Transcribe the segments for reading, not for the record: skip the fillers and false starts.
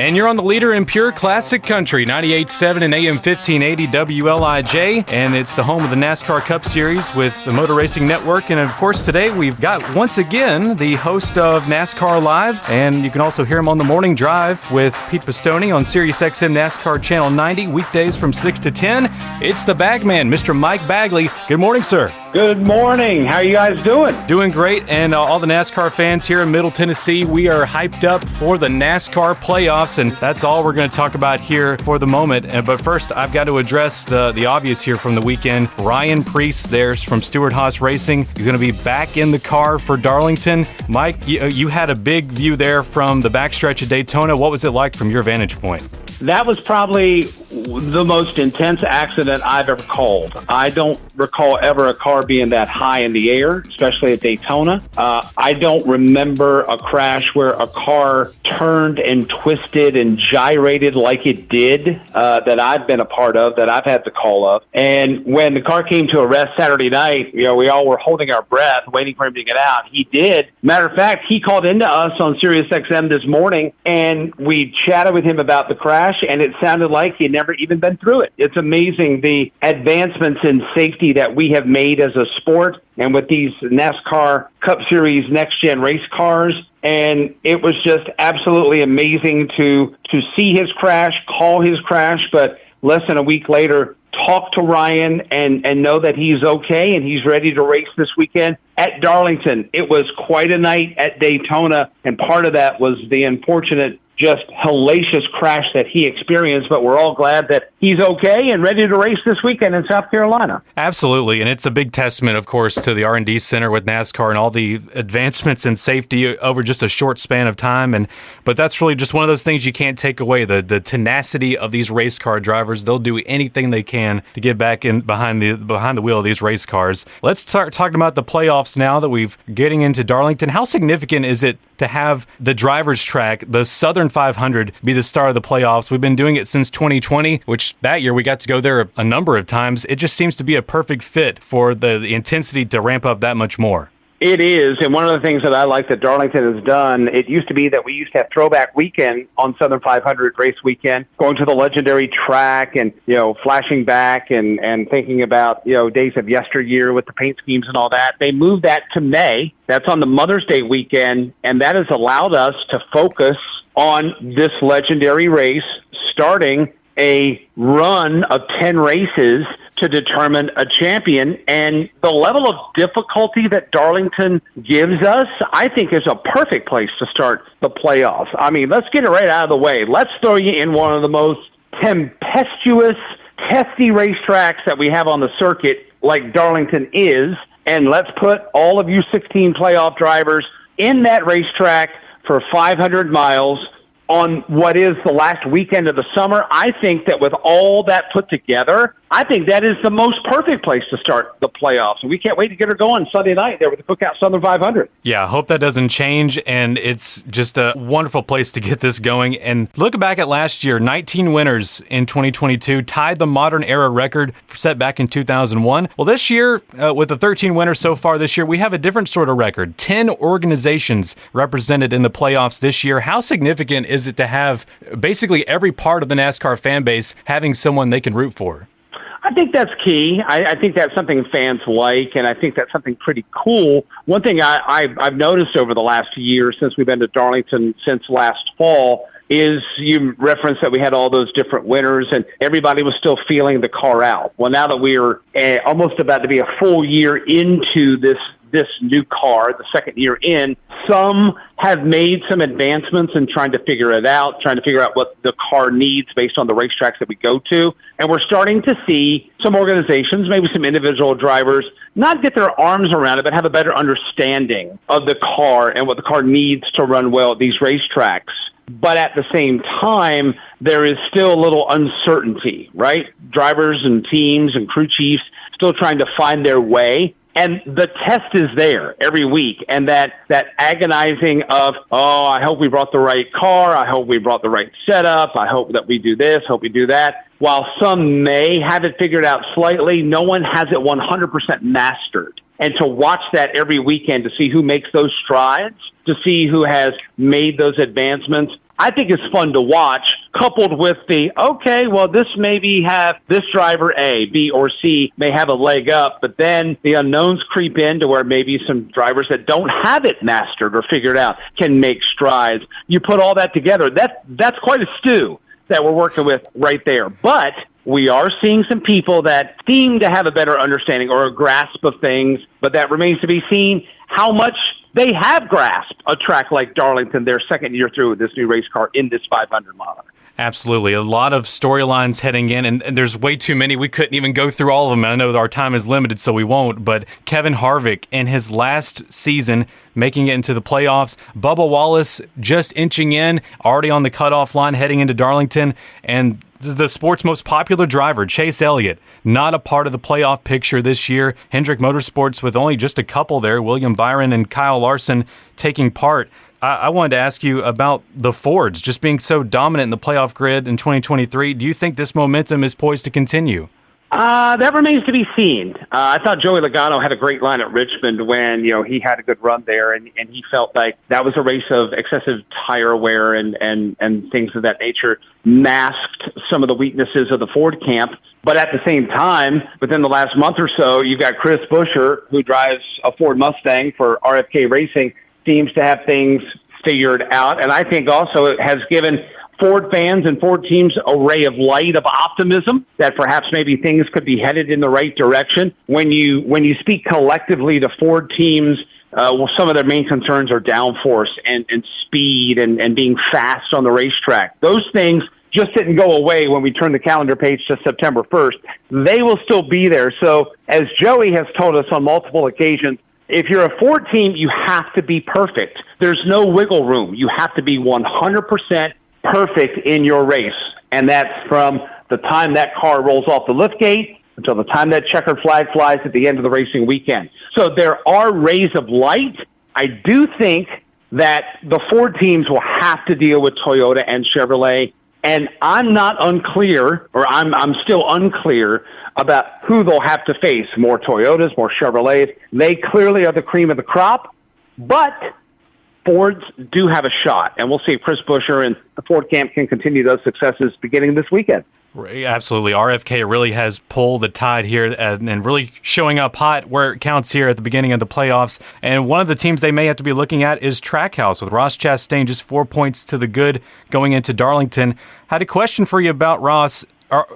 And you're on the leader in pure classic country, 98.7 and AM 1580 WLIJ. And it's the home of the NASCAR Cup Series with the Motor Racing Network. And of course, today we've got, once again, the host of NASCAR Live. And you can also hear him on the morning drive with Pete Pistone on Sirius XM NASCAR Channel 90, weekdays from 6 to 10. It's the Bagman, Mr. Mike Bagley. Good morning, sir. Good morning. How are you guys doing? Doing great. And all the NASCAR fans here in Middle Tennessee, we are hyped up for the NASCAR playoffs. And that's all we're going to talk about here for the moment. But first, I've got to address the obvious here from the weekend. Ryan Preece, there's from Stewart-Haas Racing. He's going to be back in the car for Darlington. Mike, you had a big view there from the backstretch of Daytona. What was it like from your vantage point? That was probably the most intense accident I've ever called. I don't recall ever a car being that high in the air, especially at Daytona. I don't remember a crash where a car turned and twisted and gyrated like it did that I've been a part of, that I've had the call of. And when the car came to a rest Saturday night, we all were holding our breath, waiting for him to get out. He did. Matter of fact, he called into us on Sirius XM this morning, and we chatted with him about the crash, and it sounded like he had never even been through it. It's amazing the advancements in safety that we have made as a sport, and with these NASCAR Cup Series next-gen race cars. And it was just absolutely amazing to see his crash, call his crash, but less than a week later, talk to Ryan and know that he's okay and he's ready to race this weekend at Darlington. It was quite a night at Daytona, and part of that was the unfortunate, just hellacious crash that he experienced, but we're all glad that he's okay and ready to race this weekend in South Carolina. Absolutely, and it's a big testament, of course, to the R&D Center with NASCAR and all the advancements in safety over just a short span of time. But that's really just one of those things you can't take away, the tenacity of these race car drivers. They'll do anything they can to get back in behind the wheel of these race cars. Let's start talking about the playoffs now that we've getting into Darlington. How significant is it to have the driver's track, the Southern 500, be the start of the playoffs? We've been doing it since 2020, which that year we got to go there a number of times. It just seems to be a perfect fit for the intensity to ramp up that much more. It is, and one of the things that I like that Darlington has done, it used to be that we used to have throwback weekend on Southern 500 race weekend, going to the legendary track and, flashing back and thinking about, days of yesteryear with the paint schemes and all that. They moved that to May. That's on the Mother's Day weekend, and that has allowed us to focus on this legendary race, starting a run of 10 races to determine a champion. And the level of difficulty that Darlington gives us, I think, is a perfect place to start the playoffs. I mean, let's get it right out of the way. Let's throw you in one of the most tempestuous, testy racetracks that we have on the circuit, like Darlington is, and let's put all of you 16 playoff drivers in that racetrack for 500 miles on what is the last weekend of the summer. I think that with all that put together, I think that is the most perfect place to start the playoffs. And we can't wait to get her going Sunday night there with the Cookout Southern 500. Yeah, I hope that doesn't change, and it's just a wonderful place to get this going. And look back at last year, 19 winners in 2022, tied the modern era record set back in 2001. Well, this year, with the 13 winners so far this year, we have a different sort of record. 10 organizations represented in the playoffs this year. How significant is it to have basically every part of the NASCAR fan base having someone they can root for? I think that's key. I think that's something fans like, and I think that's something pretty cool. One thing I've noticed over the last year since we've been to Darlington since last fall is you referenced that we had all those different winners and everybody was still feeling the car out. Well, now that we're almost about to be a full year into this new car, the second year in, some have made some advancements in trying to figure it out, trying to figure out what the car needs based on the racetracks that we go to. And we're starting to see some organizations, maybe some individual drivers, not get their arms around it, but have a better understanding of the car and what the car needs to run well at these racetracks. But at the same time, there is still a little uncertainty, right? Drivers and teams and crew chiefs still trying to find their way. And the test is there every week. And that agonizing of, I hope we brought the right car. I hope we brought the right setup. I hope that we do this, hope we do that. While some may have it figured out slightly, no one has it 100% mastered. And to watch that every weekend, to see who makes those strides, to see who has made those advancements, I think is fun to watch, coupled with this driver A, B, or C may have a leg up, but then the unknowns creep in to where maybe some drivers that don't have it mastered or figured out can make strides. You put all that together, that's quite a stew that we're working with right there. But we are seeing some people that seem to have a better understanding or a grasp of things, but that remains to be seen how much they have grasped a track like Darlington, their second year through with this new race car in this 500 model. Absolutely. A lot of storylines heading in, and there's way too many. We couldn't even go through all of them. I know our time is limited, so we won't. But Kevin Harvick in his last season, making it into the playoffs. Bubba Wallace just inching in, already on the cutoff line, heading into Darlington. And the sport's most popular driver, Chase Elliott, not a part of the playoff picture this year. Hendrick Motorsports with only just a couple there, William Byron and Kyle Larson taking part. I wanted to ask you about the Fords just being so dominant in the playoff grid in 2023. Do you think this momentum is poised to continue? That remains to be seen. I thought Joey Logano had a great line at Richmond when, he had a good run there, and he felt like that was a race of excessive tire wear and things of that nature masked some of the weaknesses of the Ford camp. But at the same time, within the last month or so, you've got Chris Buescher, who drives a Ford Mustang for RFK Racing, seems to have things figured out. And I think also it has given Ford fans and Ford teams a ray of light of optimism that perhaps maybe things could be headed in the right direction. When you speak collectively to Ford teams, some of their main concerns are downforce and speed and being fast on the racetrack. Those things just didn't go away when we turn the calendar page to September 1st. They will still be there. So as Joey has told us on multiple occasions, if you're a Ford team, you have to be perfect. There's no wiggle room. You have to be 100% perfect in your race. And that's from the time that car rolls off the liftgate until the time that checkered flag flies at the end of the racing weekend. So there are rays of light. I do think that the Ford teams will have to deal with Toyota and Chevrolet. And I'm still unclear about who they'll have to face. More Toyotas, more Chevrolets. They clearly are the cream of the crop, but Fords do have a shot. And we'll see if Chris Buescher and the Ford camp can continue those successes beginning this weekend. Absolutely. RFK really has pulled the tide here and really showing up hot where it counts here at the beginning of the playoffs. And one of the teams they may have to be looking at is Trackhouse with Ross Chastain just 4 points to the good going into Darlington. Had a question for you about Ross.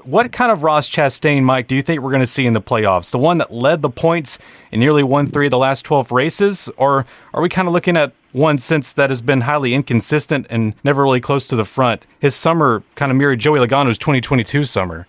What kind of Ross Chastain, Mike, do you think we're going to see in the playoffs? The one that led the points and nearly won 3 of the last 12 races? Or are we kind of looking at one since that has been highly inconsistent and never really close to the front? His summer kind of mirrored Joey Logano's 2022 summer.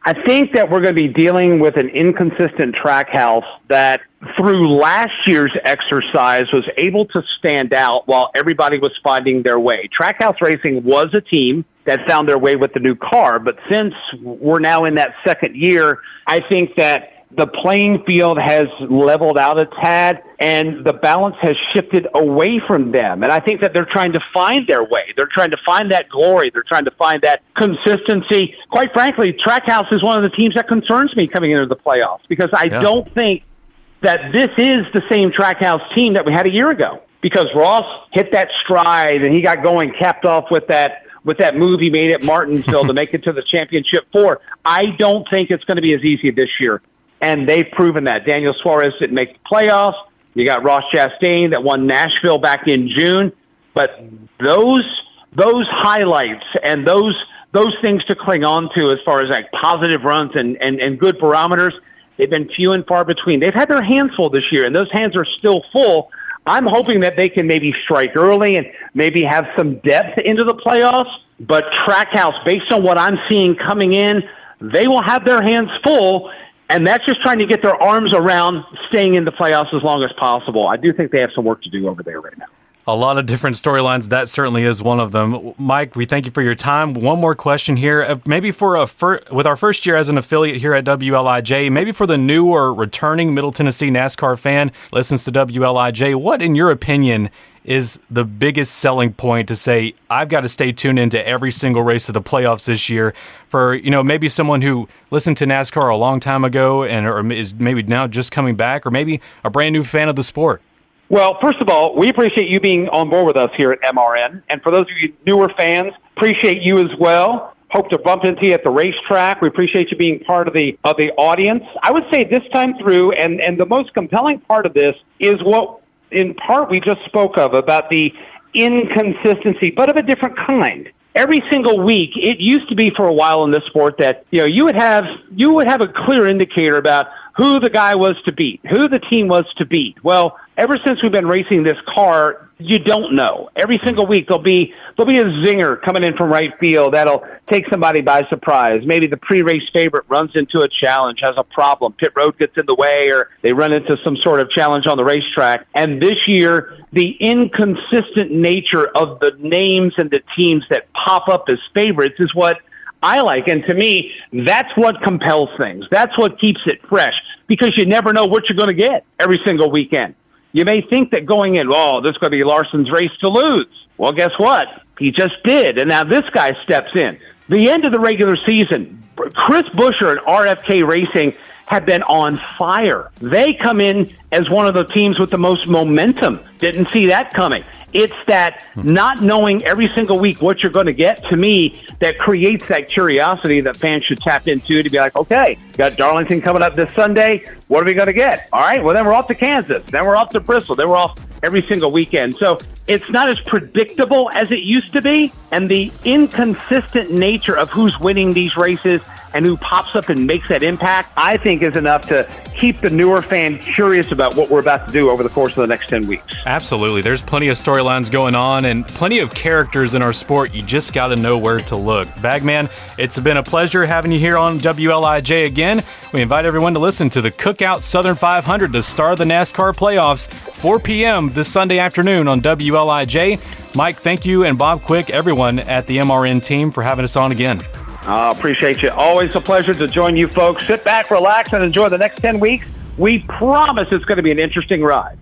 I think that we're going to be dealing with an inconsistent Trackhouse that through last year's exercise was able to stand out while everybody was finding their way. Trackhouse Racing was a team that found their way with the new car, but since we're now in that second year, I think that the playing field has leveled out a tad and the balance has shifted away from them. And I think that they're trying to find their way. They're trying to find that glory. They're trying to find that consistency. Quite frankly, Trackhouse is one of the teams that concerns me coming into the playoffs because I don't think that this is the same Trackhouse team that we had a year ago, because Ross hit that stride and he got going, capped off with that move he made at Martinsville to make it to the championship 4. I don't think it's going to be as easy this year. And they've proven that. Daniel Suarez didn't make the playoffs. You got Ross Chastain that won Nashville back in June. But those highlights and those things to cling on to as far as like positive runs and good barometers, they've been few and far between. They've had their hands full this year, and those hands are still full. I'm hoping that they can maybe strike early and maybe have some depth into the playoffs. But Trackhouse, based on what I'm seeing coming in, they will have their hands full. And that's just trying to get their arms around staying in the playoffs as long as possible. I do think they have some work to do over there right now. A lot of different storylines. That certainly is one of them. Mike, we thank you for your time. One more question here. Maybe with our first year as an affiliate here at WLIJ, maybe for the new or returning Middle Tennessee NASCAR fan listens to WLIJ, what, in your opinion, is the biggest selling point to say, I've got to stay tuned into every single race of the playoffs this year for, maybe someone who listened to NASCAR a long time ago or is maybe now just coming back, or maybe a brand new fan of the sport? Well, first of all, we appreciate you being on board with us here at MRN. And for those of you newer fans, appreciate you as well. Hope to bump into you at the racetrack. We appreciate you being part of the audience. I would say this time through, and the most compelling part of this is what, in part, we just spoke of, about the inconsistency, but of a different kind. Every single week, it used to be for a while in this sport that you would have a clear indicator about who the guy was to beat, who the team was to beat. Well, ever since we've been racing this car, you don't know. Every single week there'll be a zinger coming in from right field that'll take somebody by surprise. Maybe the pre-race favorite runs into a challenge, has a problem, pit road gets in the way, or they run into some sort of challenge on the racetrack. And this year, the inconsistent nature of the names and the teams that pop up as favorites is what I like. And to me, that's what compels things. That's what keeps it fresh, because you never know what you're going to get every single weekend. You may think that going in, this is going to be Larson's race to lose. Well, guess what? He just did. And now this guy steps in. The end of the regular season, Chris Buescher and RFK Racing have been on fire. They come in as one of the teams with the most momentum. Didn't see that coming. It's that not knowing every single week what you're going to get, to me, that creates that curiosity that fans should tap into to be like, okay, got Darlington coming up this Sunday. What are we going to get? All right, well, then we're off to Kansas. Then we're off to Bristol. Then we're off every single weekend. So it's not as predictable as it used to be. And the inconsistent nature of who's winning these races and who pops up and makes that impact, I think is enough to keep the newer fan curious about what we're about to do over the course of the next 10 weeks. Absolutely. There's plenty of storylines going on and plenty of characters in our sport. You just got to know where to look. Bagman, it's been a pleasure having you here on WLIJ again. We invite everyone to listen to the Cookout Southern 500, the star of the NASCAR playoffs, 4 p.m. this Sunday afternoon on WLIJ. Mike, thank you, and Bob Quick, everyone at the MRN team, for having us on again. Appreciate you. Always a pleasure to join you folks. Sit back, relax, and enjoy the next 10 weeks. We promise it's going to be an interesting ride.